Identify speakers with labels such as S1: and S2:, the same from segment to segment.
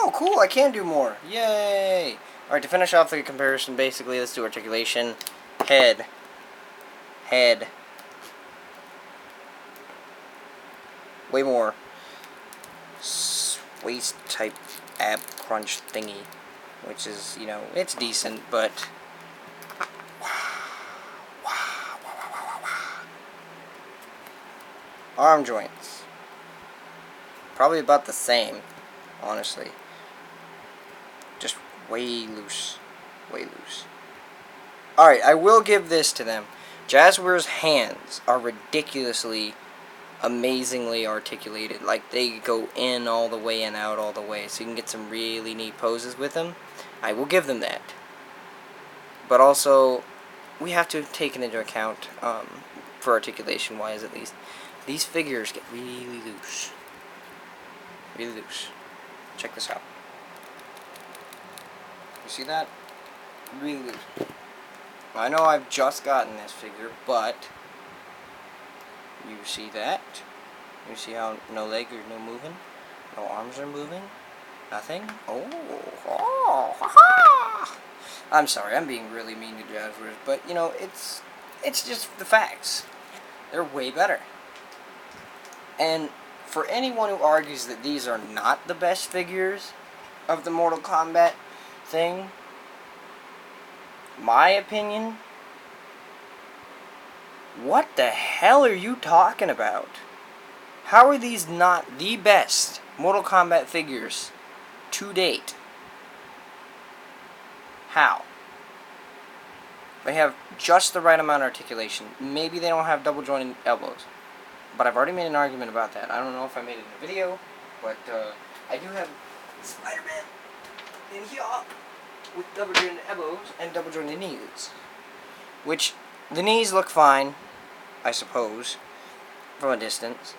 S1: Oh, cool, I can do more. Yay! Alright, to finish off the comparison, basically, let's do articulation. Head. Head. Way more. Waist type ab crunch thingy. Which is, you know, it's decent, but... Arm joints. Probably about the same, honestly. Just way loose. Way loose. Alright, I will give this to them. Jazzware's hands are ridiculously, amazingly articulated. Like, they go in all the way and out all the way. So you can get some really neat poses with them. I will give them that. But also, we have to take it into account, for articulation-wise at least, these figures get really loose. Really loose. Check this out. You see that? Really loose. I know I've just gotten this figure, but you see that? You see how no leg or no moving? No arms are moving? Nothing? Oh, ha-ha! I'm sorry, I'm being really mean to Jazzwares, but, you know, it's just the facts. They're way better. And for anyone who argues that these are not the best figures of the Mortal Kombat thing, my opinion, what the hell are you talking about? How are these not the best Mortal Kombat figures to date? How? They have just the right amount of articulation. Maybe they don't have double jointed elbows. But I've already made an argument about that. I don't know if I made it in a video, but I do have Spider-Man in here with double jointed elbows and double jointed knees. Which, the knees look fine, I suppose, from a distance.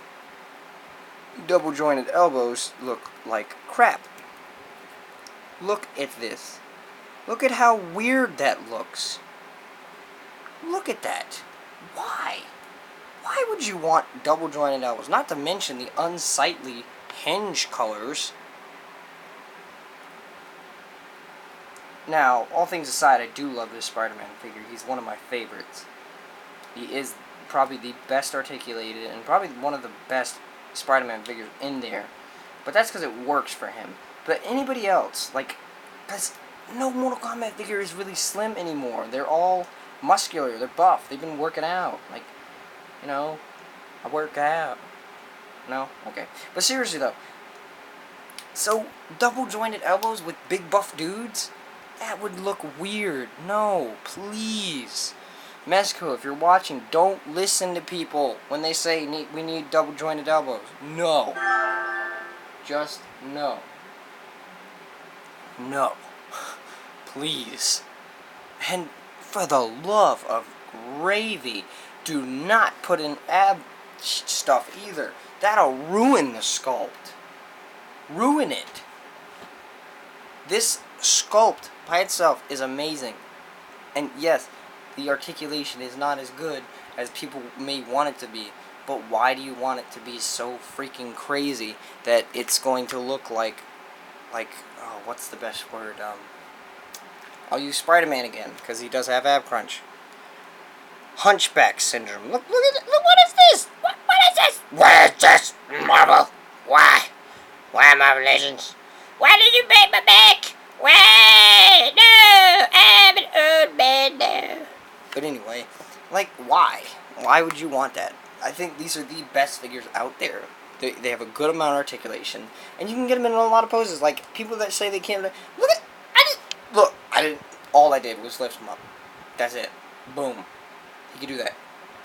S1: Double jointed elbows look like crap. Look at this. Look at how weird that looks. Look at that. Why? Why would you want double jointed elbows? Not to mention the unsightly hinge colors. Now, all things aside, I do love this Spider-Man figure. He's one of my favorites. He is probably the best articulated and probably one of the best Spider-Man figures in there. But that's because it works for him. But anybody else, like, because no Mortal Kombat figure is really slim anymore. They're all muscular. They're buff. They've been working out. Like, you know, I work out. No? Okay. But seriously, though. So, double jointed elbows with big buff dudes? That would look weird. No, please. Mezco, if you're watching, don't listen to people when they say we need double jointed elbows. No. Just no. No. Please. And for the love of gravy, do not put in ab stuff either. That'll ruin the sculpt. Ruin it. This sculpt by itself is amazing. And yes, the articulation is not as good as people may want it to be. But why do you want it to be so freaking crazy that it's going to look like, oh, what's the best word? I'll use Spider-Man again, because he does have ab crunch. Hunchback syndrome. Look at it. Look, what is this? What is this? What is this? Marvel. Why? Why, Marvel Legends? Why did you break my back? Why? No, I'm an old man now. But anyway, like, why? Why would you want that? I think these are the best figures out there. They have a good amount of articulation, and you can get them in a lot of poses. Like, people that say they can't... Look at... All I did was lift them up. That's it. Boom. You can do that.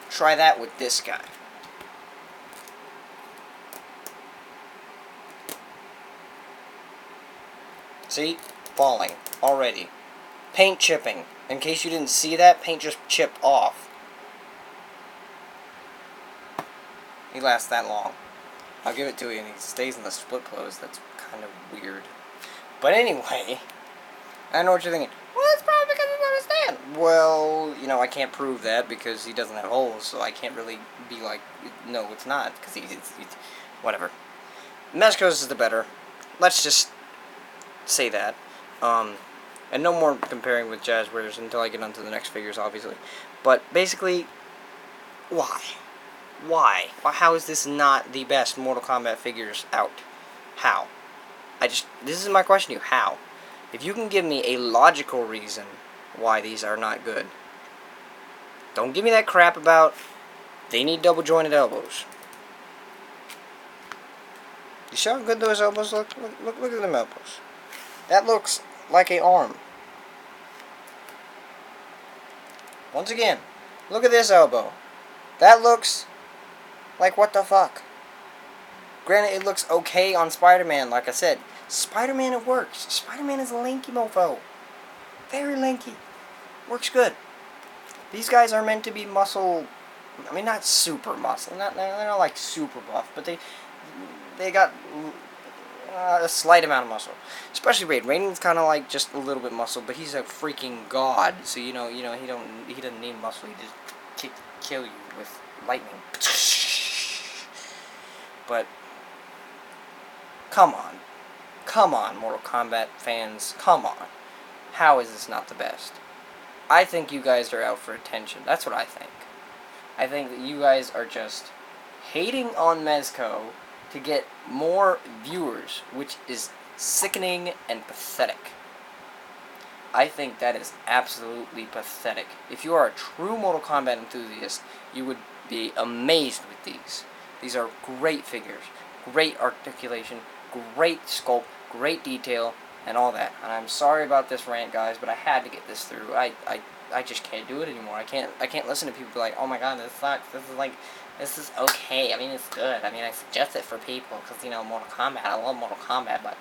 S1: Try that with this guy. See? Falling. Already. Paint chipping. In case you didn't see that, paint just chipped off. He lasts that long. I'll give it to you, and he stays in the split clothes. That's kind of weird. But anyway, I know what you're thinking. Well, that's probably because he doesn't understand. Well, you know, I can't prove that because he doesn't have holes, so I can't really be like, no, it's not, because he's whatever. Mezco's is the better. Let's just say that. And no more comparing with Jazz Warriors until I get onto the next figures, obviously. But basically, why? Why? How is this not the best Mortal Kombat figures out? How? This is my question to you. How? If you can give me a logical reason why these are not good. Don't give me that crap about they need double jointed elbows. You see how good those elbows look? Look at them elbows. That looks like a arm. Once again, look at this elbow. That looks like what the fuck. Granted, it looks okay on Spider-Man, like I said. Spider-Man, it works. Spider-Man is a lanky mofo. Very lanky. Works good. These guys are meant to be muscle. I mean, not super muscle. They're not like super buff, but they got a slight amount of muscle. Especially Raiden. Raiden's kind of like just a little bit muscle, but he's a freaking god. So he doesn't need muscle. He just kill you with lightning. But come on, Mortal Kombat fans, come on. How is this not the best? I think you guys are out for attention. That's what I think. I think that you guys are just hating on Mezco to get more viewers, which is sickening and pathetic. I think that is absolutely pathetic. If you are a true Mortal Kombat enthusiast, you would be amazed with these. These are great figures, great articulation, great sculpt, great detail, and all that. And I'm sorry about this rant, guys, but I had to get this through. I just can't do it anymore. I can't listen to people be like, oh my god, this sucks. This is okay. I mean, it's good. I mean, I suggest it for people because, Mortal Kombat. I love Mortal Kombat, but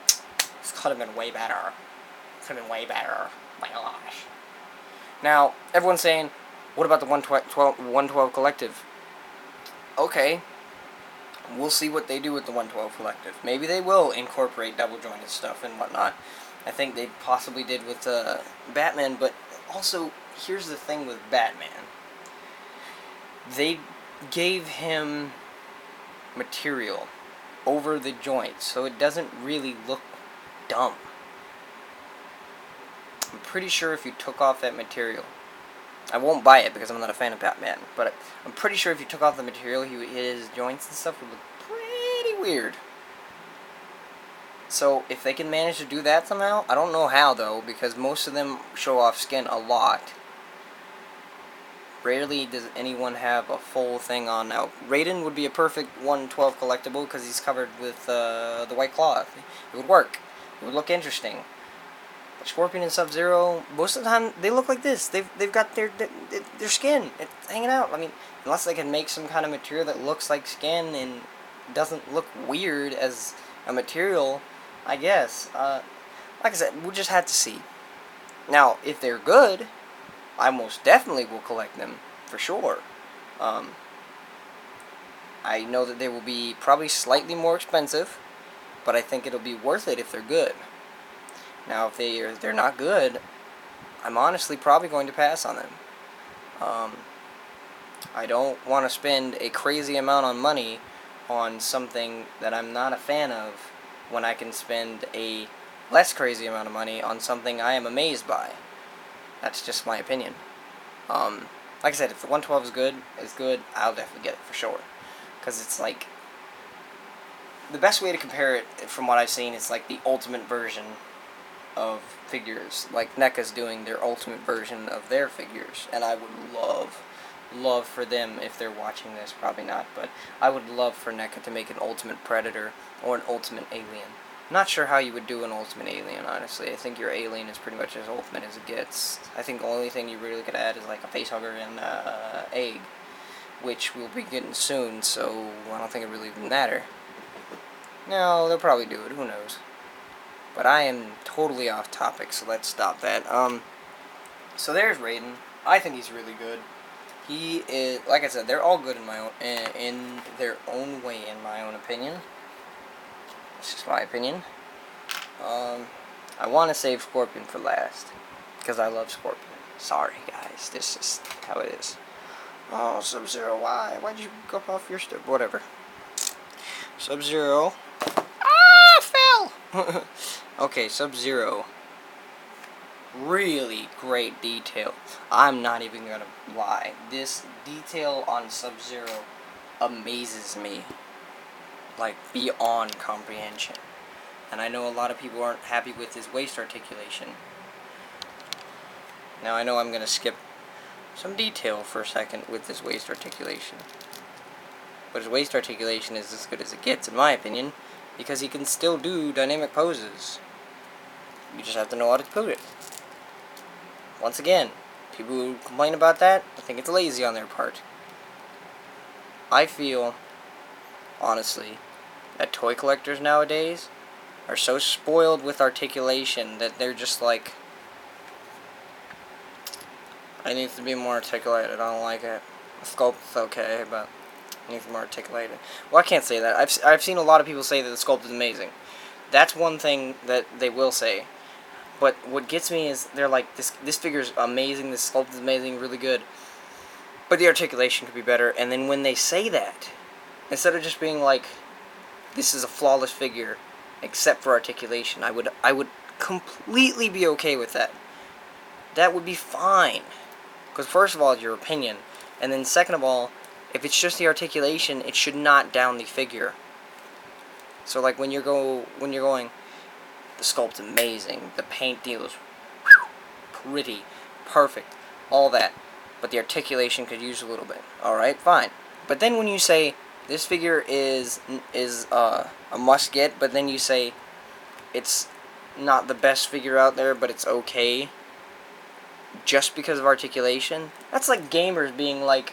S1: this could have been way better. My gosh. Now, everyone's saying, what about the 112 Collective? Okay. We'll see what they do with the 112 Collective. Maybe they will incorporate double-jointed stuff and whatnot. I think they possibly did with Batman, but also, here's the thing with Batman. They gave him material over the joints, so it doesn't really look dumb. I'm pretty sure if you took off that material, I won't buy it because I'm not a fan of Batman, but I'm pretty sure if you took off the material, his joints and stuff would look pretty weird. So if they can manage to do that somehow, I don't know how though, because most of them show off skin a lot. Rarely does anyone have a full thing on. Now, Raiden would be a perfect 112 collectible because he's covered with the white cloth. It would work. It would look interesting. But Scorpion and Sub-Zero, most of the time, they look like this. They've got their skin. It's hanging out. I mean, unless they can make some kind of material that looks like skin and doesn't look weird as a material, I guess. Like I said, we'll just have to see. Now, if they're good, I most definitely will collect them, for sure. I know that they will be probably slightly more expensive, but I think it'll be worth it if they're good. Now, if they're not good, I'm honestly probably going to pass on them. I don't want to spend a crazy amount of money on something that I'm not a fan of when I can spend a less crazy amount of money on something I am amazed by. That's just my opinion. Like I said, if the 112 is good, I'll definitely get it for sure. Because it's like, the best way to compare it, from what I've seen, is like the ultimate version of figures. Like NECA's doing their ultimate version of their figures. And I would love for them, if they're watching this, probably not, but I would love for NECA to make an ultimate Predator or an ultimate Alien. Not sure how you would do an ultimate alien, honestly. I think your alien is pretty much as ultimate as it gets. I think the only thing you really could add is like a facehugger and egg, which we'll be getting soon, so I don't think it really would matter. No, they'll probably do it, who knows. But I am totally off topic, so let's stop that. So there's Raiden. I think he's really good. He is, like I said, they're all good in their own way, in my own opinion. That's just my opinion. I want to save Scorpion for last, because I love Scorpion. Sorry, guys. This is how it is. Oh, Sub-Zero, why? Why'd you go off your step? Whatever. Sub-Zero. Ah, fell! Okay, Sub-Zero. Really great detail. I'm not even gonna lie. This detail on Sub-Zero amazes me. Like, beyond comprehension. And I know a lot of people aren't happy with his waist articulation. Now I know I'm gonna skip some detail for a second with this waist articulation. But his waist articulation is as good as it gets, in my opinion, because he can still do dynamic poses. You just have to know how to code it. Once again, people who complain about that, I think it's lazy on their part. I feel, honestly, that toy collectors nowadays are so spoiled with articulation that they're just like, I need to be more articulated, I don't like it. The sculpt's okay, but it needs to be more articulated. Well, I can't say that. I've seen a lot of people say that the sculpt is amazing. That's one thing that they will say. But what gets me is they're like, this figure's amazing, this sculpt is amazing, really good, but the articulation could be better. And then when they say that, instead of just being like, this is a flawless figure, except for articulation, I would completely be okay with that. That would be fine. Because first of all, it's your opinion. And then second of all, if it's just the articulation, it should not down the figure. So like when you're going, the sculpt's amazing, the paint deal is pretty, perfect, all that. But the articulation could use a little bit. Alright, fine. But then when you say, this figure is a must get, but then you say, it's not the best figure out there, but it's okay, just because of articulation, that's like gamers being like,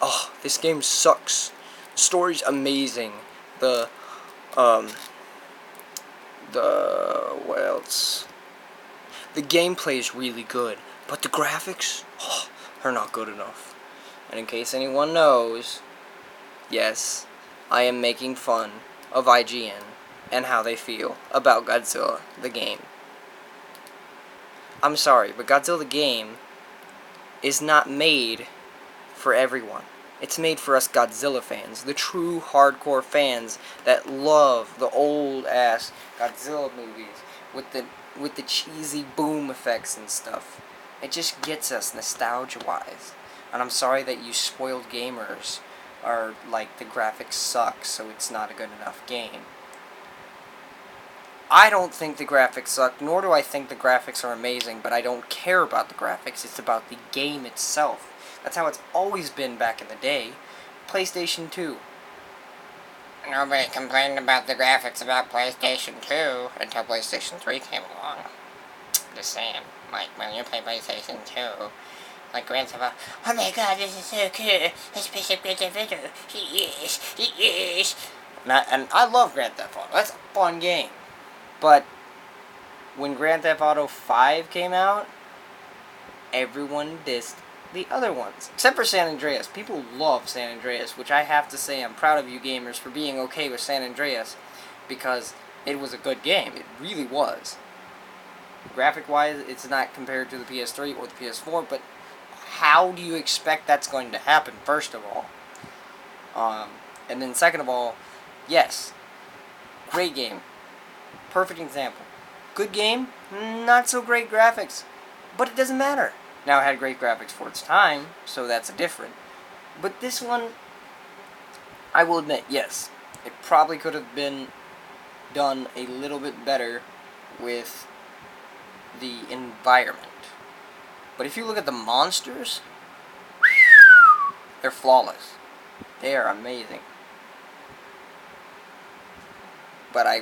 S1: oh, this game sucks, the story's amazing, what else? The gameplay is really good, but the graphics, oh, are not good enough. And in case anyone knows, yes, I am making fun of IGN and how they feel about Godzilla, the game. I'm sorry, but Godzilla the game is not made for everyone. It's made for us Godzilla fans, the true hardcore fans that love the old-ass Godzilla movies with the cheesy boom effects and stuff. It just gets us nostalgia-wise. And I'm sorry that you spoiled gamers are like, the graphics suck, so it's not a good enough game. I don't think the graphics suck, nor do I think the graphics are amazing, but I don't care about the graphics. It's about the game itself. That's how it's always been back in the day. PlayStation 2. Nobody complained about the graphics about PlayStation 2 until PlayStation 3 came along. Just saying. Like, when you play PlayStation 2, like Grand Theft Auto, oh my god, this is so cool. Let's play some Grand Theft Auto. Yes. And I love Grand Theft Auto. That's a fun game. But when Grand Theft Auto 5 came out, everyone dissed the other ones. Except for San Andreas. People love San Andreas, which I have to say I'm proud of you gamers for being okay with San Andreas, because it was a good game. It really was. Graphic-wise, it's not compared to the PS3 or the PS4, but how do you expect that's going to happen, first of all? And then second of all, yes, great game. Perfect example. Good game, not so great graphics, but it doesn't matter. Now, it had great graphics for its time, so that's different. But this one, I will admit, yes, it probably could have been done a little bit better with the environment. But if you look at the monsters, they're flawless. They are amazing. But I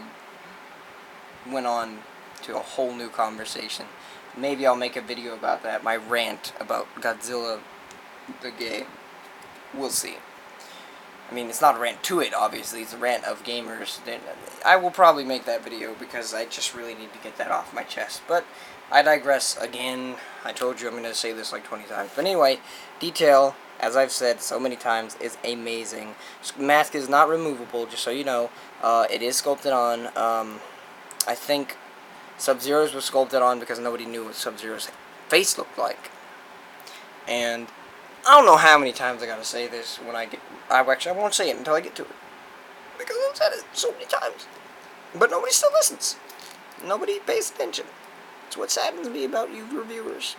S1: went on to a whole new conversation. Maybe I'll make a video about that, my rant about Godzilla the game. We'll see. I mean, it's not a rant to it, obviously. It's a rant of gamers. I will probably make that video because I just really need to get that off my chest. But I digress again. I told you I'm going to say this like 20 times. But anyway, detail, as I've said so many times, is amazing. Mask is not removable, just so you know. It is sculpted on. I think Sub-Zero's was sculpted on because nobody knew what Sub-Zero's face looked like. And I don't know how many times I gotta say this when I won't say it until I get to it. Because I've said it so many times. But nobody still listens. nobody pays attention. It's what saddens me about you reviewers.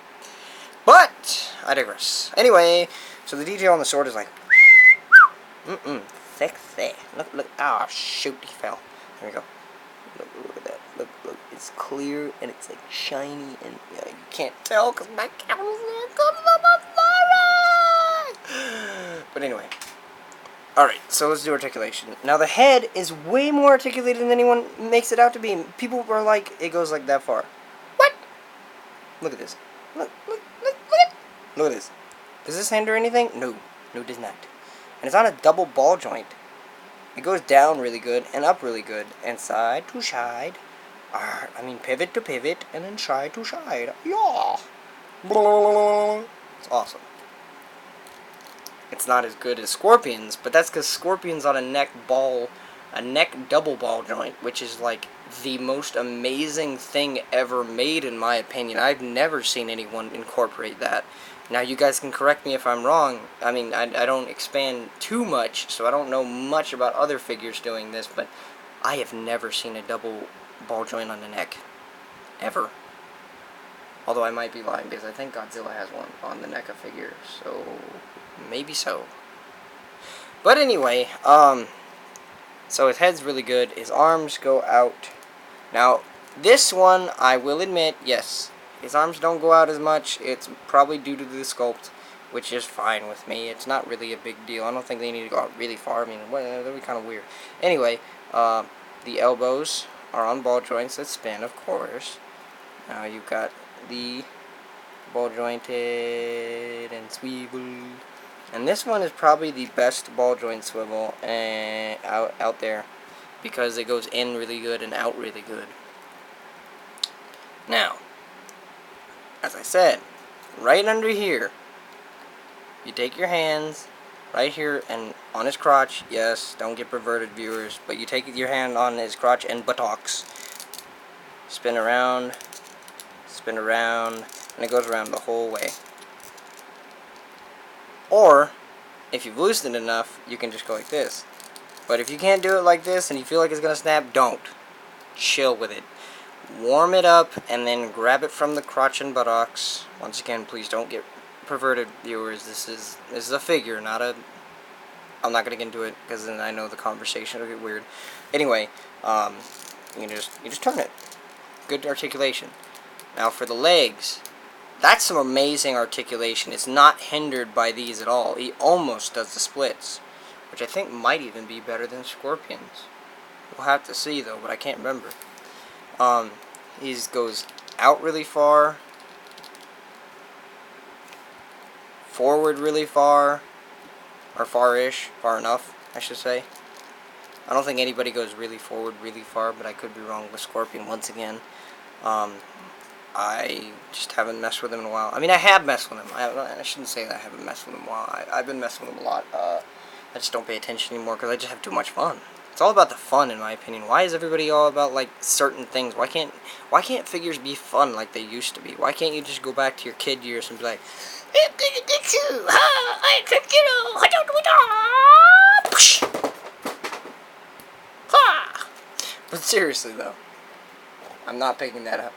S1: But I digress. Anyway, so the detail on the sword is like, sexy. Look. Ah, shoot, he fell. There we go. Look at that. Look. It's clear and it's like shiny and you can't tell because my camera's not good. But anyway. Alright, so let's do articulation. Now the head is way more articulated than anyone makes it out to be. People are like, it goes like that far. What? Look at this. Look at this. Does this hinder anything? No, it does not. And it's on a double ball joint. It goes down really good and up really good. And side to side. Pivot to pivot and then side to side. Yeah. It's awesome. It's not as good as Scorpion's, but that's because Scorpion's on a neck double ball joint, which is like the most amazing thing ever made in my opinion. I've never seen anyone incorporate that. Now you guys can correct me if I'm wrong. I mean, I don't expand too much, so I don't know much about other figures doing this, but I have never seen a double ball joint on the neck. Ever. Although I might be lying, because I think Godzilla has one on the neck of figure, so maybe so. But anyway, so his head's really good. His arms go out. Now, this one, I will admit, yes, his arms don't go out as much. It's probably due to the sculpt, which is fine with me. It's not really a big deal. I don't think they need to go out really far. I mean, that'd be kind of weird. Anyway, the elbows are on ball joints that spin, of course. Now you've got the ball jointed and swivel. And this one is probably the best ball joint swivel out there, because it goes in really good and out really good. Now, as I said, right under here, you take your hands right here and on his crotch. Yes, don't get perverted, viewers, but you take your hand on his crotch and buttocks, spin around, and it goes around the whole way. Or, if you've loosened it enough, you can just go like this. But if you can't do it like this and you feel like it's going to snap, don't. Chill with it. Warm it up and then grab it from the crotch and buttocks. Once again, please don't get perverted, viewers. This is a figure, not a... I'm not going to get into it because then I know the conversation will get weird. Anyway, you just turn it. Good articulation. Now for the legs, that's some amazing articulation. It's not hindered by these at all. He almost does the splits, which I think might even be better than Scorpion's. We'll have to see though, but I can't remember. He goes out really far, forward really far, or far-ish, far enough, I should say. I don't think anybody goes really forward really far, but I could be wrong with Scorpion once again. I just haven't messed with him in a while. I mean, I have messed with him. I shouldn't say that I haven't messed with him a while. I've been messing with him a lot. I just don't pay attention anymore because I just have too much fun. It's all about the fun, in my opinion. Why is everybody all about, like, certain things? Why can't figures be fun like they used to be? Why can't you just go back to your kid years and be like, I'm gonna get you! I'm gonna get you! But seriously, though, I'm not picking that up.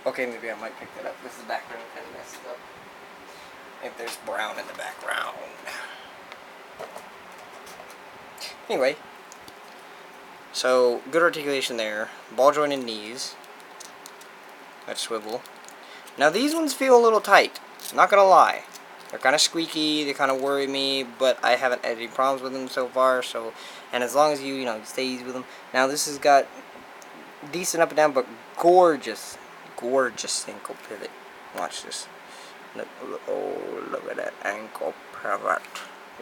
S1: Okay, maybe I might pick that up. This is the background kind of messed up. If there's brown in the background. Anyway. So, good articulation there. Ball jointed knees. That swivel. Now, these ones feel a little tight. Not gonna lie. They're kind of squeaky. They kind of worry me. But I haven't had any problems with them so far. So, and as long as you stay easy with them. Now, this has got decent up and down, but gorgeous ankle pivot. Watch this. Look at that ankle pivot.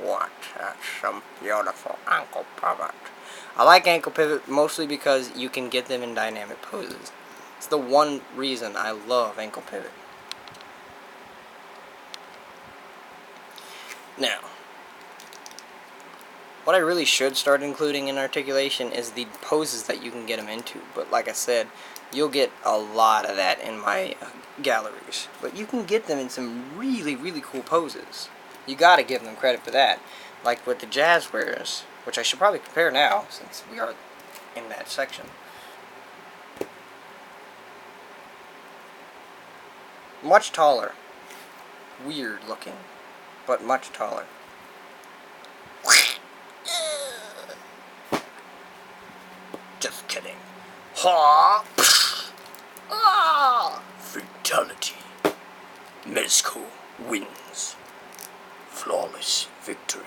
S1: What? That's some beautiful ankle pivot. I like ankle pivot mostly because you can get them in dynamic poses. It's the one reason I love ankle pivot. Now, what I really should start including in articulation is the poses that you can get them into. But like I said, you'll get a lot of that in my galleries. But you can get them in some really, really cool poses. You gotta give them credit for that. Like with the Jazz wears, which I should probably compare now, since we are in that section. Much taller. Weird looking, but much taller. Just kidding. Ha! Ah! Fatality. Mezco wins. Flawless victory.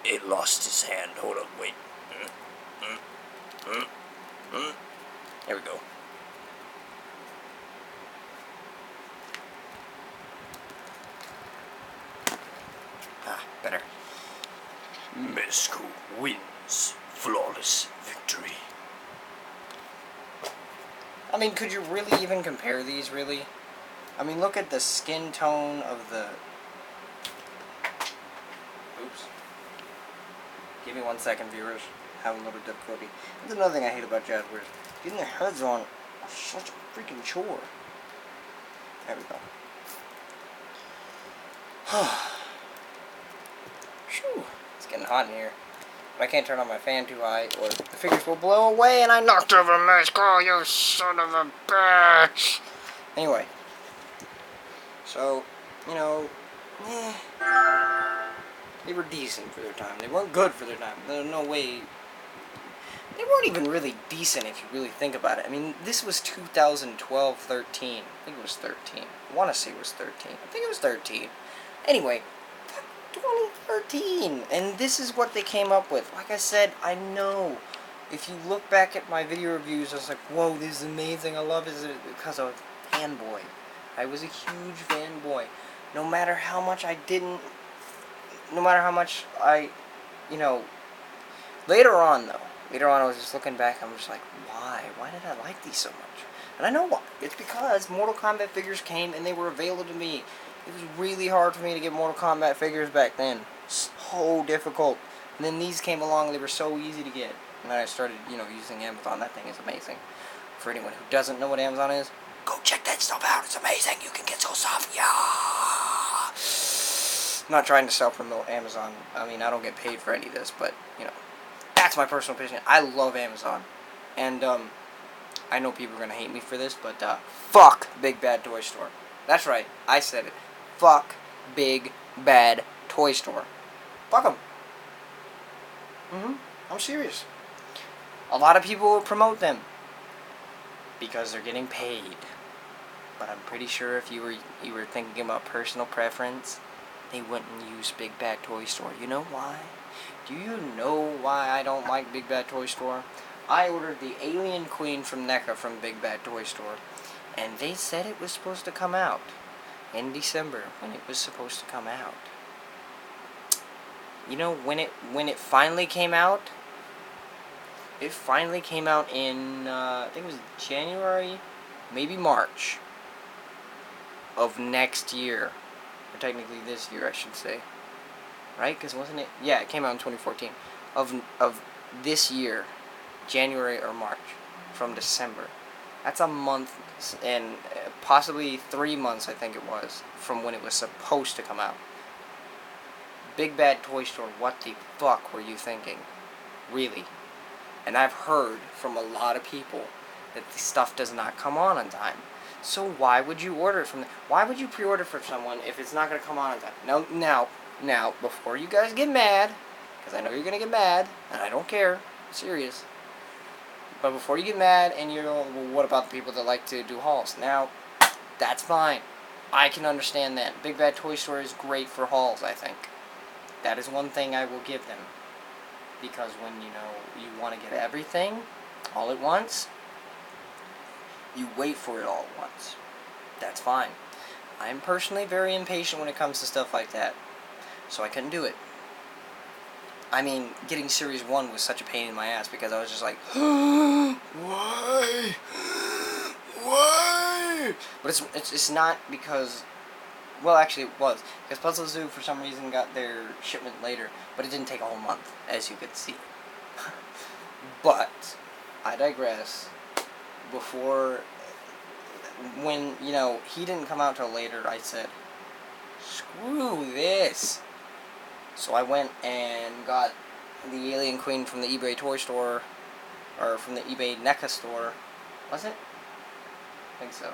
S1: It lost his hand. Hold up, wait. There we go. Ah, better. Mezco wins. Flawless victory. I mean, could you really even compare these, really? I mean, look at the skin tone of the... Oops. Give me 1 second, viewers. Having a little difficulty. That's another thing I hate about Jazzwares. Getting their heads on is such a freaking chore. There we go. Phew. It's getting hot in here. But I can't turn on my fan too high, or the figures will blow away, and I knocked over Mezco, you son of a bitch! Anyway. So, you know, they were decent for their time. They weren't good for their time. There's no way. They weren't even really decent if you really think about it. I mean, this was 2012, 13. I think it was 13. I want to say it was 13. I think it was 13. Anyway, 2013. And this is what they came up with. Like I said, I know. If you look back at my video reviews, I was like, whoa, this is amazing. I love it because I was a fanboy. I was a huge fanboy. No matter how much I didn't... No matter how much I... You know... Later on, though. Later on, I was just looking back, I'm just like, why? Why did I like these so much? And I know why. It's because Mortal Kombat figures came and they were available to me. It was really hard for me to get Mortal Kombat figures back then. So difficult. And then these came along, they were so easy to get. And then I started, you know, using Amazon. That thing is amazing. For anyone who doesn't know what Amazon is, go check that stuff out. It's amazing. You can get so stuff. Yeah. I'm not trying to self-promote Amazon. I mean, I don't get paid for any of this, but, you know. That's my personal opinion. I love Amazon. And, I know people are going to hate me for this, but, fuck Big Bad Toy Store. That's right. I said it. Fuck Big Bad Toy Store. Fuck them. I'm serious. A lot of people will promote them because they're getting paid. But I'm pretty sure if you were thinking about personal preference, they wouldn't use Big Bad Toy Store. You know why? Do you know why I don't like Big Bad Toy Store? I ordered the Alien Queen from NECA from Big Bad Toy Store, and they said it was supposed to come out in December when it was supposed to come out. You know, when it finally came out, it finally came out in, I think it was January, maybe March of next year. Or technically this year, I should say. Right? Because wasn't it? Yeah, it came out in 2014. Of this year, January or March, from December. That's a month and possibly 3 months, I think it was, from when it was supposed to come out. Big Bad Toy Store, what the fuck were you thinking? Really? And I've heard from a lot of people that the stuff does not come on time. So why would you order it from them? Why would you pre-order for someone if it's not going to come on time? Now, before you guys get mad, because I know you're going to get mad, and I don't care, I'm serious. But before you get mad and you're, well, what about the people that like to do hauls? Now, that's fine. I can understand that. Big Bad Toy Store is great for hauls, I think. That is one thing I will give them. Because when, you know, you want to get everything all at once, you wait for it all at once. That's fine. I'm personally very impatient when it comes to stuff like that. So I couldn't do it. I mean, getting Series 1 was such a pain in my ass because I was just like, why? Why? But it's not because, well, actually it was. Because Puzzle Zoo, for some reason, got their shipment later. But it didn't take a whole month, as you could see. But, I digress. Before, when, you know, he didn't come out till later, I said, screw this. So I went and got the Alien Queen from the eBay toy store, or from the eBay NECA store. Was it? I think so.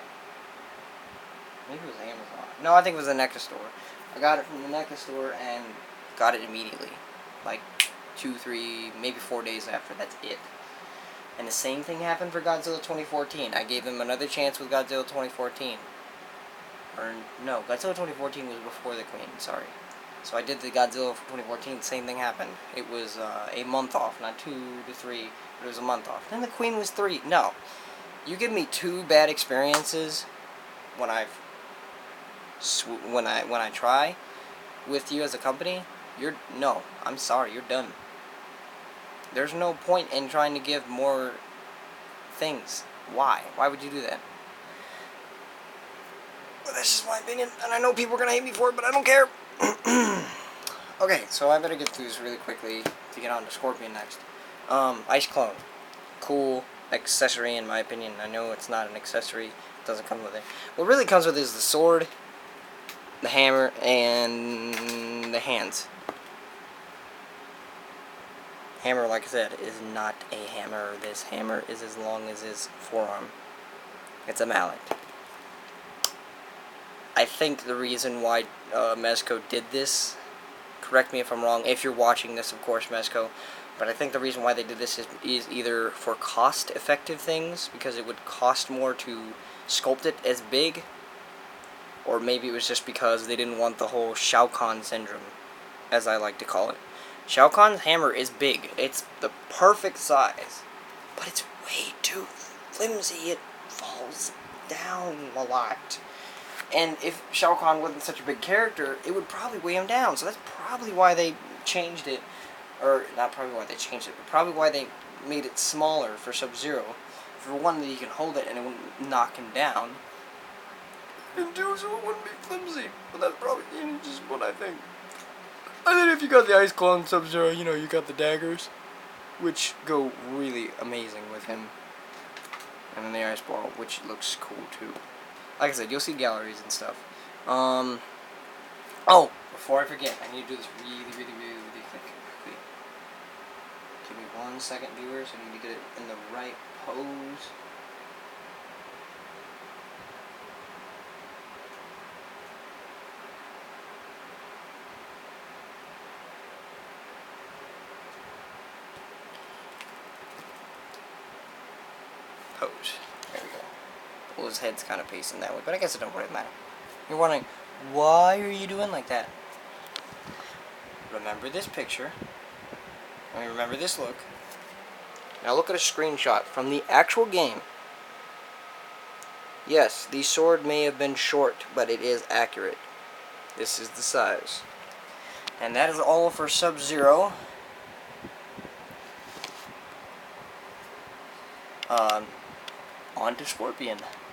S1: Maybe it was Amazon. No, I think it was the NECA store. I got it from the NECA store and got it immediately. Like 2, 3, maybe 4 days after. That's it. And the same thing happened for Godzilla 2014. I gave them another chance with Godzilla 2014. Or, no, Godzilla 2014 was before the Queen, sorry. So I did the Godzilla 2014, same thing happened. It was a month off, not 2 to 3, but it was a month off. Then the Queen was 3. No. You give me 2 bad experiences when when I try with you as a company, no, I'm sorry, you're done. There's no point in trying to give more things. Why? Why would you do that? Well, that's just my opinion, and I know people are gonna hate me for it, but I don't care. Okay, so I better get through this really quickly to get on to Scorpion next. Ice Clone. Cool accessory in my opinion. I know it's not an accessory. It doesn't come with it. What really comes with it is the sword, the hammer, and the hands. Hammer, like I said, is not a hammer. This hammer is as long as his forearm. It's a mallet. I think the reason why Mezco did this, correct me if I'm wrong, if you're watching this, of course, Mezco, but I think the reason why they did this is either for cost-effective things, because it would cost more to sculpt it as big, or maybe it was just because they didn't want the whole Shao Kahn syndrome, as I like to call it. Shao Kahn's hammer is big. It's the perfect size, but it's way too flimsy. It falls down a lot. And if Shao Kahn wasn't such a big character, it would probably weigh him down. So that's probably why they changed it. Or, not probably why they changed it, but probably why they made it smaller for Sub-Zero. For one, that you can hold it and it wouldn't knock him down. And two, so it wouldn't be flimsy. But that's probably just what I think. And then if you got the Ice Clone Sub-Zero, you know, you got the daggers, which go really amazing with him. And then the Ice Ball, which looks cool too. Like I said, you'll see galleries and stuff. Oh, before I forget, I need to do this really quick. Give me 1 second, viewers. I need to get it in the right pose. Pose. There we go. Well, his head's kind of facing that way, but I guess it don't really matter. You're wondering, why are you doing like that? Remember this picture. I mean, remember this look. Now look at a screenshot from the actual game. Yes, the sword may have been short, but it is accurate. This is the size. And that is all for Sub-Zero. On to Scorpion.